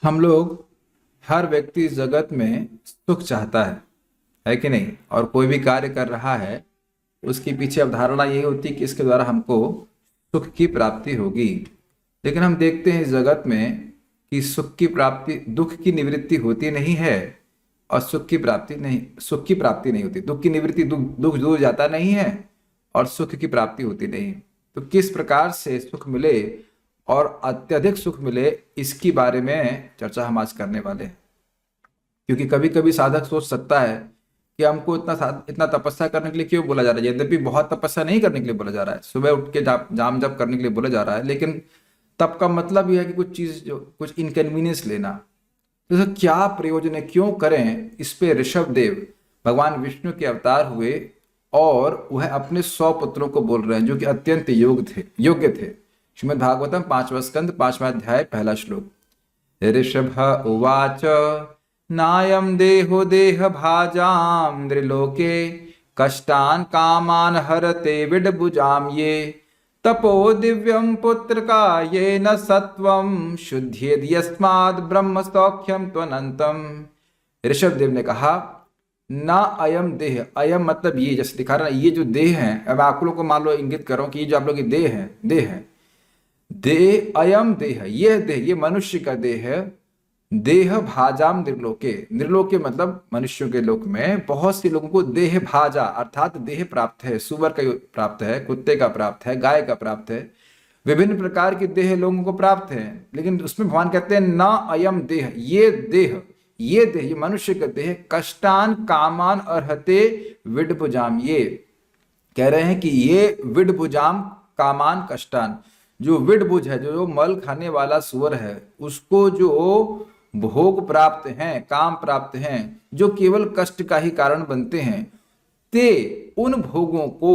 हम लोग हर व्यक्ति इस जगत में सुख चाहता है कि नहीं। और कोई भी कार्य कर रहा है उसके पीछे अवधारणा यही होती है कि इसके द्वारा हमको सुख की प्राप्ति होगी। लेकिन हम देखते हैं इस जगत में कि सुख की प्राप्ति, दुख की निवृत्ति होती नहीं है और सुख की प्राप्ति नहीं होती। दुख की निवृत्ति, दुख दूर जाता नहीं है और सुख की प्राप्ति होती नहीं। तो किस प्रकार से सुख मिले और अत्यधिक सुख मिले, इसकी बारे में चर्चा हम आज करने वाले हैं। क्योंकि कभी कभी साधक सोच सकता है कि हमको इतना तपस्या करने के लिए क्यों बोला जा रहा है। यद्यपि बहुत तपस्या नहीं करने के लिए बोला जा रहा है, सुबह उठ के जाम जप करने के लिए बोला जा रहा है, लेकिन तप का मतलब यह है कि कुछ चीज, जो कुछ इनकन्वीनियंस लेना। तो इसका क्या प्रयोजन है, क्यों करें? इस पे ऋषभ देव भगवान विष्णु के अवतार हुए और वह अपने 100 पुत्रों को बोल रहे हैं जो कि अत्यंत योग्य थे। श्रीमद् भागवतम 5वां स्कंद 5वां अध्याय पहला श्लोक। ऋषभ उवाच नायम देहो देह भाजाम नृलोके कष्टान कामान हरते विडभुजाम ये तपो दिव्यम पुत्र का ये न सत्वम शुद्ध्येद यस्माद् ब्रह्म सौख्यम त्वनंतम। ऋषभ देव ने कहा, ना अयम देह, अयम मतलब ये, जैसे दिखा रहा है ये जो देह है। अब आप लोग को मान लो इंगित करो कि ये जो आप लोग की देह है, देह अयम देह, ये देह, ये मनुष्य का देह है। देह भाजाम निर्लोके, निर्लोके मतलब मनुष्यों के लोक में बहुत से लोगों को देह भाजा अर्थात देह प्राप्त है। सुअर का प्राप्त है, कुत्ते का प्राप्त है, गाय का प्राप्त है, विभिन्न प्रकार की देह लोगों को प्राप्त है। लेकिन उसमें भगवान कहते हैं ना अयम देह, ये देह, ये मनुष्य का देह कष्टान कामान अर्हते विडभुजाम, ये कह रहे हैं कि ये विडभुजाम कामान कष्टान, जो विडभुज है, जो मल खाने वाला सुअर है, उसको जो भोग प्राप्त हैं, काम प्राप्त हैं, जो केवल कष्ट का ही कारण बनते हैं, ते उन भोगों को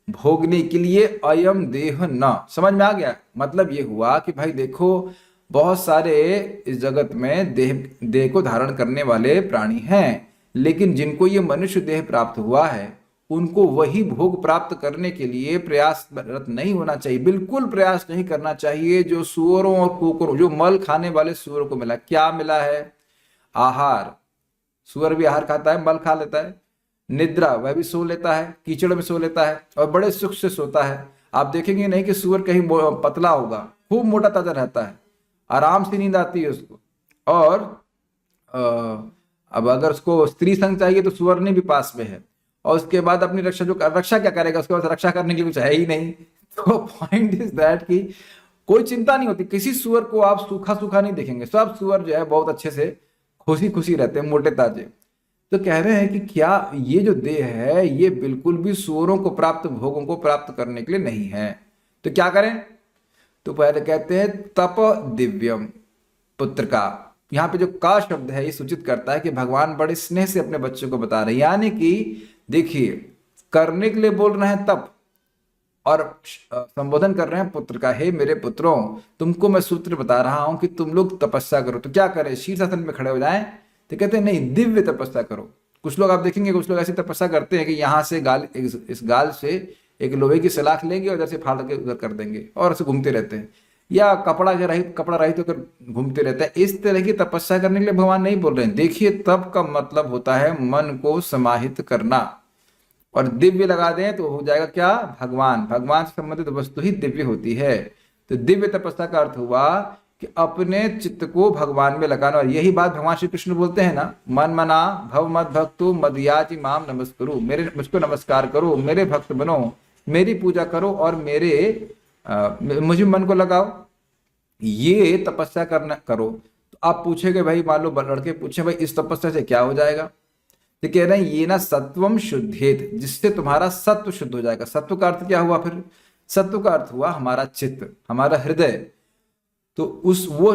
भोगने के लिए अयम देह न। समझ में आ गया? मतलब ये हुआ कि भाई देखो, बहुत सारे इस जगत में देह को धारण करने वाले प्राणी हैं, लेकिन जिनको ये मनुष्य देह प्राप्त हुआ है उनको वही भोग प्राप्त करने के लिए प्रयासरत नहीं होना चाहिए। बिल्कुल प्रयास नहीं करना चाहिए जो सुअरों और कुकुरों, जो मल खाने वाले सुअरों को मिला। क्या मिला है? आहार। सुअर भी आहार खाता है, मल खा लेता है। निद्रा, वह भी सो लेता है, कीचड़ में सो लेता है और बड़े सुख से सोता है। आप देखेंगे नहीं कि सुअर कहीं पतला होगा, खूब मोटा ताजा रहता है, आराम से नींद आती है उसको। और अब अगर उसको स्त्री संग चाहिए तो सुअर ने भी पास में है, और उसके बाद अपनी रक्षा क्या करेगा? उसके बाद रक्षा करने के लिए कुछ है ही नहीं। तो पॉइंट इज दैट कि कोई चिंता नहीं होती। किसी सुअर को आप सूखा सूखा नहीं देखेंगे, सब सुअर जो है बहुत अच्छे से खुशी खुशी रहते हैं, मोटे ताजे। तो कह रहे हैं कि क्या ये जो देह है ये बिल्कुल भी सुअरों को प्राप्त भोगों को प्राप्त करने के लिए नहीं है। तो क्या करें? तो पहले कहते हैं तप दिव्यम पुत्र का। यहाँ पे जो का शब्द है ये सूचित करता है कि भगवान बड़े स्नेह से अपने बच्चों को बता रहे हैं। यानी कि देखिए, करने के लिए बोल रहे हैं तप, और संबोधन कर रहे हैं पुत्र का। हे मेरे पुत्रों, तुमको मैं सूत्र बता रहा हूं कि तुम लोग तपस्या करो। तो क्या करें? शीर्षासन में खड़े हो जाएं? तो कहते हैं नहीं, दिव्य तपस्या करो। कुछ लोग आप देखेंगे, कुछ लोग ऐसी तपस्या करते हैं कि यहाँ से इस गाल से एक लोहे की सलाख लेंगे और इधर से फाड़ के उधर कर देंगे और ऐसे घूमते रहते हैं, या कपड़ा रहित होकर घूमते रहता है। इस तरह की तपस्या करने के लिए भगवान नहीं बोल रहे हैं। देखिए, तप का मतलब होता है मन को समाहित करना, और दिव्य लगा दें तो हो जाएगा क्या? भगवान। भगवान से संबंधित वस्तु ही दिव्य होती है। तो दिव्य तपस्या का अर्थ हुआ कि अपने चित्त को भगवान में लगाना। और यही बात भगवान श्री कृष्ण बोलते हैं ना, मन मना भव मद भक्तु मदयाचि माम नमस्कुरु, मुझको नमस्कार करो, मेरे भक्त बनो, मेरी पूजा करो और मुझे मन को लगाओ। ये तपस्या करो। तो आप पूछेंगे भाई, मान लो लड़के पूछे भाई इस तपस्या से क्या हो जाएगा? तो कह रहे हैं ये ना सत्वम शुद्धेत, जिससे तुम्हारा सत्व शुद्ध हो जाएगा। सत्व का अर्थ क्या हुआ फिर? सत्व का अर्थ हुआ हमारा चित्त, हमारा हृदय। तो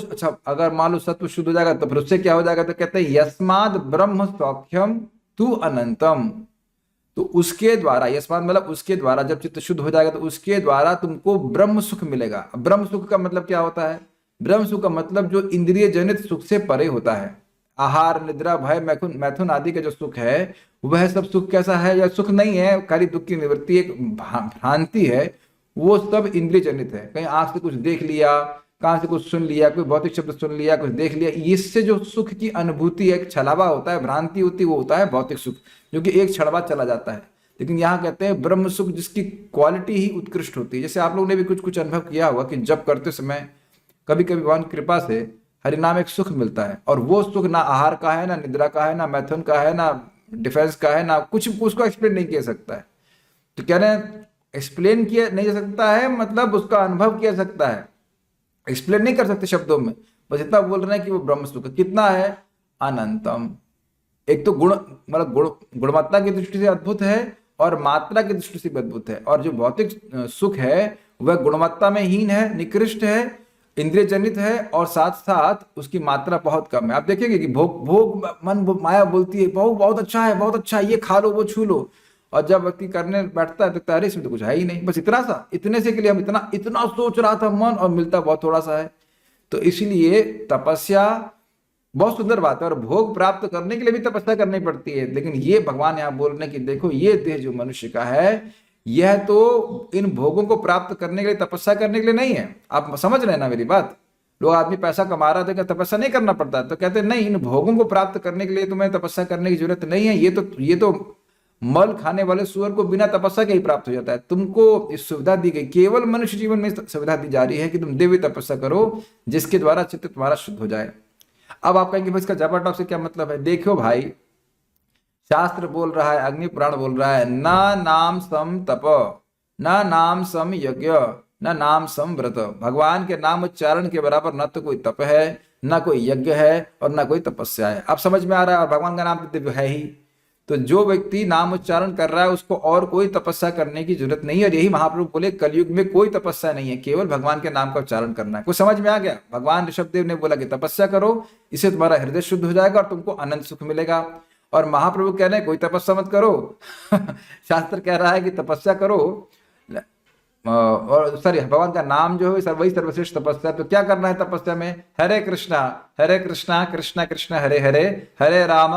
अच्छा, अगर मान लो सत्व शुद्ध हो जाएगा तो फिर उससे क्या हो जाएगा? तो कहते हैं यस्माद ब्रह्म सौख्यम तू अनंतम। तो उसके द्वारा, यस्माद मतलब उसके द्वारा, जब चित्त शुद्ध हो जाएगा तो उसके द्वारा तुमको ब्रह्म सुख मिलेगा। ब्रह्म सुख का मतलब क्या होता है? ब्रह्म सुख का मतलब जो इंद्रिय जनित सुख से परे होता है। आहार, निद्रा, भय, मैथुन आदि का जो सुख है, वह सब सुख कैसा है? या सुख नहीं है, खाली दुख की निवृत्ति, एक भ्रांति है। वो सब इंद्रिय जनित है। कहीं आंख से कुछ देख लिया, कहाँ से कुछ सुन लिया, कोई भौतिक शब्द सुन लिया, कुछ देख लिया, इससे जो सुख की अनुभूति एक छलावा होता है, भ्रांति होती है, वो होता है भौतिक सुख, जो कि एक क्षण बाद चला जाता है। लेकिन यहाँ कहते हैं ब्रह्म सुख जिसकी क्वालिटी ही उत्कृष्ट होती है। जैसे आप लोगों ने भी कुछ कुछ अनुभव किया होगा कि जब करते समय कभी कभी भगवान की कृपा से हरिनाम एक सुख मिलता है, और वो सुख ना आहार का है, ना निद्रा का है, ना मैथुन का है, ना डिफेंस का है, ना कुछ, उसको एक्सप्लेन नहीं किया सकता है। तो कह रहे हैं एक्सप्लेन किया नहीं जा सकता है, मतलब उसका अनुभव किया सकता है, एक्सप्लेन नहीं कर सकते शब्दों में, बस इतना बोल रहे हैं कि वो ब्रह्म सुख कितना है, अनंतम। एक तो गुण, मतलब गुणवत्ता की दृष्टि से अद्भुत है और मात्रा की दृष्टि से भी अद्भुत है। और जो भौतिक सुख है वह गुणवत्ता में हीन है, निकृष्ट है, इंद्रिय जनित है, और साथ साथ उसकी मात्रा बहुत कम है। आप देखेंगे कि भोग भोग मन माया बोलती है बहुत बहुत अच्छा है, बहुत अच्छा है, ये खा लो, वो छू लो, और जब व्यक्ति करने बैठता है तो अरे इसमें तो कुछ है ही नहीं, बस इतना सा, इतने से के लिए हम इतना इतना सोच रहा था मन, और मिलता बहुत थोड़ा सा है। तो इसलिए तपस्या बहुत सुंदर बात है, और भोग प्राप्त करने के लिए भी तपस्या करनी पड़ती है। लेकिन ये भगवान यहाँ बोल रहे हैं कि देखो ये देह जो मनुष्य का है, यह तो इन भोगों को प्राप्त करने के लिए, तपस्या करने के लिए नहीं है। आप समझ रहे हैं ना मेरी बात? लोग आदमी पैसा कमा रहा था, क्या तपस्या नहीं करना पड़ता? तो कहते हैं नहीं, इन भोगों को प्राप्त करने के लिए तुम्हें तपस्या करने की जरूरत नहीं है। ये तो मल खाने वाले सुअर को बिना तपस्या के ही प्राप्त हो जाता है। तुमको इस सुविधा दी गई, केवल मनुष्य जीवन में सुविधा दी जा रही है कि तुम दिव्य तपस्या करो, जिसके द्वारा चित्त तुम्हारा शुद्ध हो जाए। अब आप कहेंगे भाई इसका जबरदस्त से क्या मतलब है? देखो भाई, शास्त्र बोल रहा है, अग्नि पुराण बोल रहा है, ना नाम सम तप, ना नाम सम यज्ञ, ना नाम सम व्रत। भगवान के नाम उच्चारण के बराबर न तो कोई तप है, ना कोई यज्ञ है, और ना कोई तपस्या है। अब समझ में आ रहा है? और भगवान का नाम तो दिव्य है ही। तो जो व्यक्ति नाम उच्चारण कर रहा है उसको और कोई तपस्या करने की जरूरत नहीं है। और यही महाप्रभु बोले कलयुग में कोई तपस्या नहीं है, केवल भगवान के नाम का उच्चारण करना है। कुछ समझ में आ गया? भगवान ऋषभदेव ने बोला कि तपस्या करो, इससे तुम्हारा हृदय शुद्ध हो जाएगा और तुमको अनंत सुख मिलेगा। और महाप्रभु कह रहे हैं कोई तपस्या मत करो शास्त्र कह रहा है कि तपस्या करो, और सॉरी, भगवान का नाम जो है वही सर्वश्रेष्ठ तपस्या। तो क्या करना है तपस्या में? हरे कृष्णा कृष्णा कृष्णा हरे हरे, हरे राम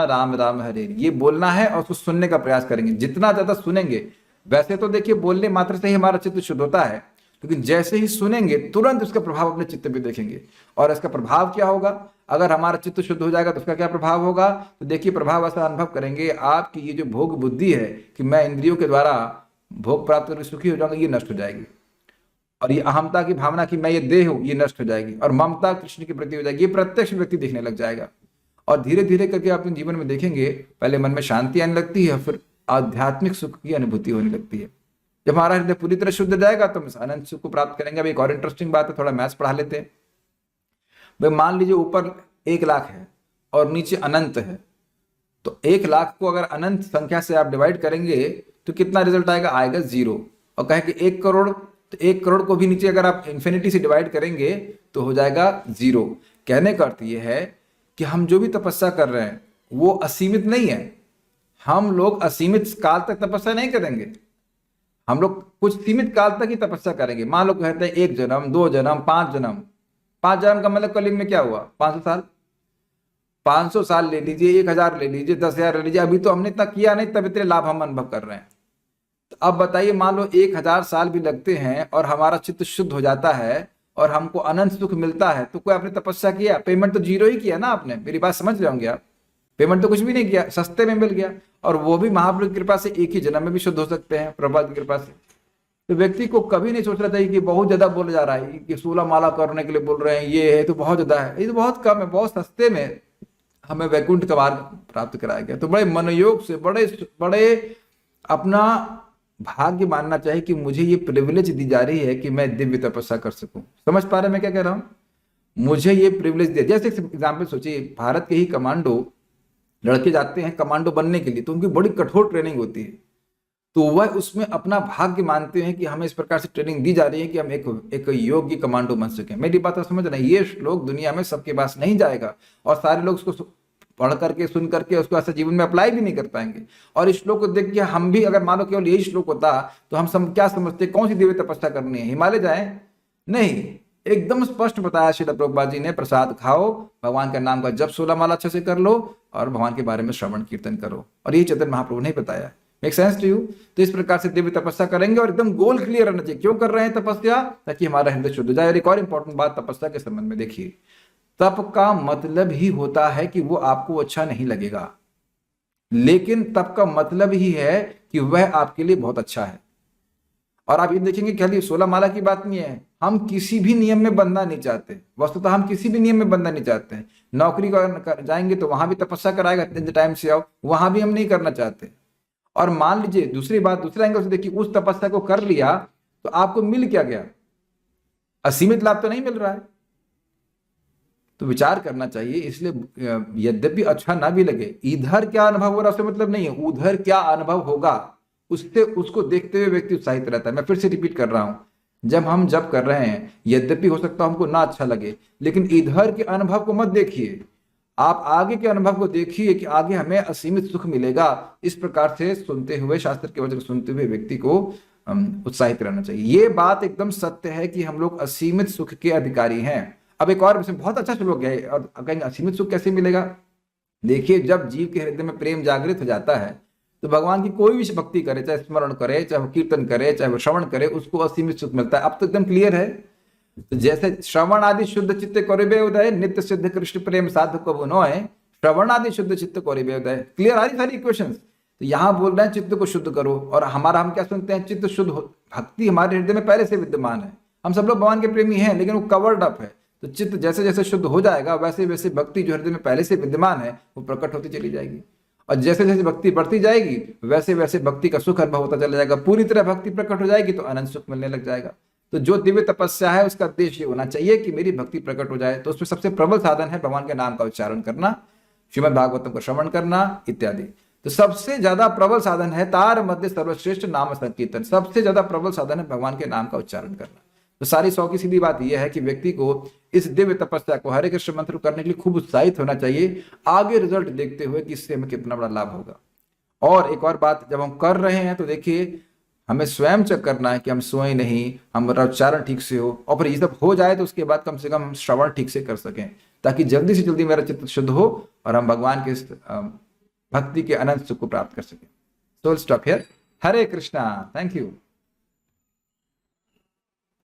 राम राम हरे। ये बोलना है और उसको सुनने का प्रयास करेंगे। जितना ज्यादा सुनेंगे, वैसे तो देखिए बोलने मात्र से ही हमारा चित्त शुद्ध होता है, लेकिन जैसे ही सुनेंगे तुरंत उसका प्रभाव अपने चित्त पे देखेंगे। और इसका प्रभाव क्या होगा? अगर हमारा चित्त शुद्ध हो जाएगा तो उसका क्या प्रभाव होगा? तो देखिए प्रभाव ऐसा अनुभव करेंगे, आपकी ये जो भोग बुद्धि है कि मैं इंद्रियों के द्वारा भोग प्राप्त करके सुखी हो जाऊंगा, ये नष्ट हो जाएगी। और ये अहमता की भावना कि मैं ये देह हूं, ये नष्ट हो जाएगी। और ममता कृष्ण के प्रति हो जाएगी, ये प्रत्यक्ष व्यक्ति दिखने लग जाएगा। और धीरे धीरे करके आप अपने जीवन में देखेंगे, पहले मन में शांति आने लगती है, फिर आध्यात्मिक सुख की अनुभूति होने लगती है। जब हमारा हृदय पूरी तरह शुद्ध जाएगा तो हम अनंत सुख को प्राप्त करेंगे। अब एक और इंटरेस्टिंग बात है, थोड़ा मैथ्स पढ़ा लेते हैं। भाई मान लीजिए ऊपर 1 लाख है और नीचे अनंत है, तो 1 लाख को अगर अनंत संख्या से आप डिवाइड करेंगे तो कितना रिजल्ट आएगा? आएगा 0। और कहे कि 1 करोड़, तो 1 करोड़ को भी नीचे अगर आप इन्फिनिटी से डिवाइड करेंगे तो हो जाएगा 0। कहने का अर्थ ये है कि हम जो भी तपस्या कर रहे हैं वो असीमित नहीं है। हम लोग असीमित काल तक तपस्या नहीं करेंगे, हम लोग कुछ सीमित काल तक ही तपस्या करेंगे। मान लो कहते हैं 1 जन्म, 2 जन्म, 5 जन्म। 5 जन्म का मतलब कलयुग में क्या हुआ? 500 साल। 500 साल ले लीजिए, 1000 ले लीजिए, 10,000 ले लीजिए, अभी तो हमने इतना किया नहीं, तब इतने लाभ हम अनुभव कर रहे हैं। तो अब बताइए, मान लो 1000 साल भी लगते हैं और हमारा चित्त शुद्ध हो जाता है और हमको अनंत सुख मिलता है, तो कोई आपने तपस्या किया? पेमेंट तो 0 ही किया ना आपने। मेरी बात समझ रहे होंगे आप? पेमेंट तो कुछ भी नहीं किया, सस्ते में मिल गया। और वो भी महाप्रभु की कृपा से एक ही जन्म में भी शुद्ध हो सकते हैं, प्रभुपाद की कृपा से। तो व्यक्ति को कभी नहीं सोचना चाहिए कि बहुत ज्यादा बोला जा रहा है, कि 16 माला करने के लिए बोल रहे हैं, ये है तो बहुत ज्यादा है। ये तो बहुत कम है, बहुत सस्ते में हमें वैकुंठ का मार्ग प्राप्त कराया गया। तो बड़े मनोयोग से, बड़े अपना भाग्य मानना चाहिए कि मुझे ये प्रिविलेज दी जा रही है कि मैं दिव्य तपस्या कर सकूं। समझ पा रहे मैं क्या कह रहा हूं? मुझे ये प्रिविलेज दिया। जैसे एग्जाम्पल सोचिए, भारत के ही कमांडो लड़के जाते हैं कमांडो बनने के लिए, तो उनकी बड़ी कठोर ट्रेनिंग होती है। तो वह उसमें अपना भाग्य मानते हैं कि हमें इस प्रकार से ट्रेनिंग दी जा रही है कि हम एक योग्य कमांडो बन सकें। मेरी बात समझ रहे हैं? ये श्लोक दुनिया में सबके पास नहीं जाएगा और सारे लोग उसको पढ़ करके, सुन करके उसको ऐसा जीवन में अप्लाई भी नहीं कर पाएंगे। और इस श्लोक को देख के हम भी, अगर मानो केवल यही श्लोक होता तो हम क्या समझते, कौन सी दिव्य तपस्या करनी है? हिमालय जाए? नहीं, एकदम स्पष्ट बताया श्रील प्रभुपाद जी ने, प्रसाद खाओ, भगवान का नाम का जप 16 माला अच्छे से कर लो और भगवान के बारे में श्रवण कीर्तन करो। और ये चैतन्य महाप्रभु ने बताया। Make sense to you? तो इस प्रकार से दिव्य तपस्या करेंगे और एकदम गोल क्लियर रहना चाहिए, क्यों कर रहे हैं तपस्या, ताकि हमारा हृदय शुद्ध हो जाए। और एक और इंपॉर्टेंट बात तपस्या के संबंध में देखिए, तप का मतलब ही होता है कि वो आपको अच्छा नहीं लगेगा, लेकिन तप का मतलब ही है कि वह आपके लिए बहुत अच्छा है। और आप ये देखेंगे खाली 16 माला की बात नहीं है, हम किसी भी नियम में बंधना नहीं चाहते। वस्तुतः हम किसी भी नियम में बंधना नहीं चाहते हैं। नौकरी जाएंगे तो वहां भी तपस्या कराएगा, इतने टाइम से आओ, वहां भी हम नहीं करना चाहते। और मान लीजिए दूसरी बात, दूसरे एंगल से देखिए, उस तपस्या को कर लिया तो आपको मिल क्या गया? असीमित लाभ तो नहीं मिल रहा है। तो विचार करना चाहिए। इसलिए यद्यपि अच्छा ना भी लगे, इधर क्या अनुभव हो रहा है उससे मतलब नहीं है, उधर क्या अनुभव होगा उससे, उसको देखते हुए व्यक्ति उत्साहित रहता है। मैं फिर से रिपीट कर रहा हूं, जब हम जप कर रहे हैं, यद्यपि हो सकता है हमको ना अच्छा लगे, लेकिन इधर के अनुभव को मत देखिए, आप आगे के अनुभव को देखिए कि आगे हमें असीमित सुख मिलेगा। इस प्रकार से सुनते हुए, शास्त्र के वचन सुनते हुए व्यक्ति को उत्साहित रहना चाहिए। ये बात एकदम सत्य है कि हम लोग असीमित सुख के अधिकारी हैं। अब एक और बहुत अच्छा श्लोक है, और कहेंगे असीमित सुख कैसे मिलेगा? देखिए, जब जीव के हृदय में प्रेम जागृत हो जाता है तो भगवान की कोई भी भक्ति करे, चाहे स्मरण करे, चाहे वो कीर्तन करे, चाहे वो श्रवण करे, उसको असीमित सुख मिलता है। अब तो एकदम क्लियर है। तो जैसे श्रवण आदि शुद्ध चित्त करिबे उदय, नित्य सिद्ध कृष्ण प्रेम साधु कबु नोय, श्रवण आदि शुद्ध चित्त करिबे उदय। क्लियर आ रही सारी इक्वेशंस? तो यहाँ बोल रहे हैं चित्त को शुद्ध करो, और हमारा हम क्या सुनते हैं, चित्त शुद्ध हो। भक्ति हमारे हृदय में पहले से विद्यमान है, हम सब लोग भगवान के प्रेमी हैं, लेकिन वो कवर्ड अप है। तो चित्त जैसे जैसे शुद्ध हो जाएगा, वैसे वैसे भक्ति जो हृदय में पहले से विद्यमान है वो प्रकट होती चली जाएगी। और जैसे जैसे भक्ति बढ़ती जाएगी, वैसे वैसे भक्ति का सुख अनुभव होता चला जाएगा। पूरी तरह भक्ति प्रकट हो जाएगी तो अनंत सुख मिलने लग जाएगा। तो जो दिव्य तपस्या है उसका उद्देश्य ये होना चाहिए कि मेरी भक्ति प्रकट हो जाए। तो उसमें सबसे प्रबल साधन है भगवान के नाम का उच्चारण करना, श्रीमद् भागवतम को श्रवण करना इत्यादि। तो सबसे ज्यादा प्रबल साधन है तार मध्य सर्वश्रेष्ठ नाम संकीर्तन। सबसे ज्यादा प्रबल साधन है भगवान के नाम का उच्चारण करना। तो सारी 100 की सीधी बात यह है कि व्यक्ति को इस दिव्य तपस्या को, हरे कृष्ण मंत्र करने के लिए खूब उत्साहित होना चाहिए, आगे रिजल्ट देखते हुए कि इससे हमें कितना बड़ा लाभ होगा। और एक और बात, जब हम कर रहे हैं तो देखिए हमें स्वयं चेक करना है कि हम सोए नहीं, हमारा उच्चारण ठीक से हो, और फिर ये सब हो जाए तो उसके बाद कम से कम हम श्रवण ठीक से कर सकें, ताकि जल्दी से जल्दी मेरा चित्त शुद्ध हो और हम भगवान के भक्ति के अनंत सुख को प्राप्त कर सकें। So stop here. Hare Krishna. Thank you.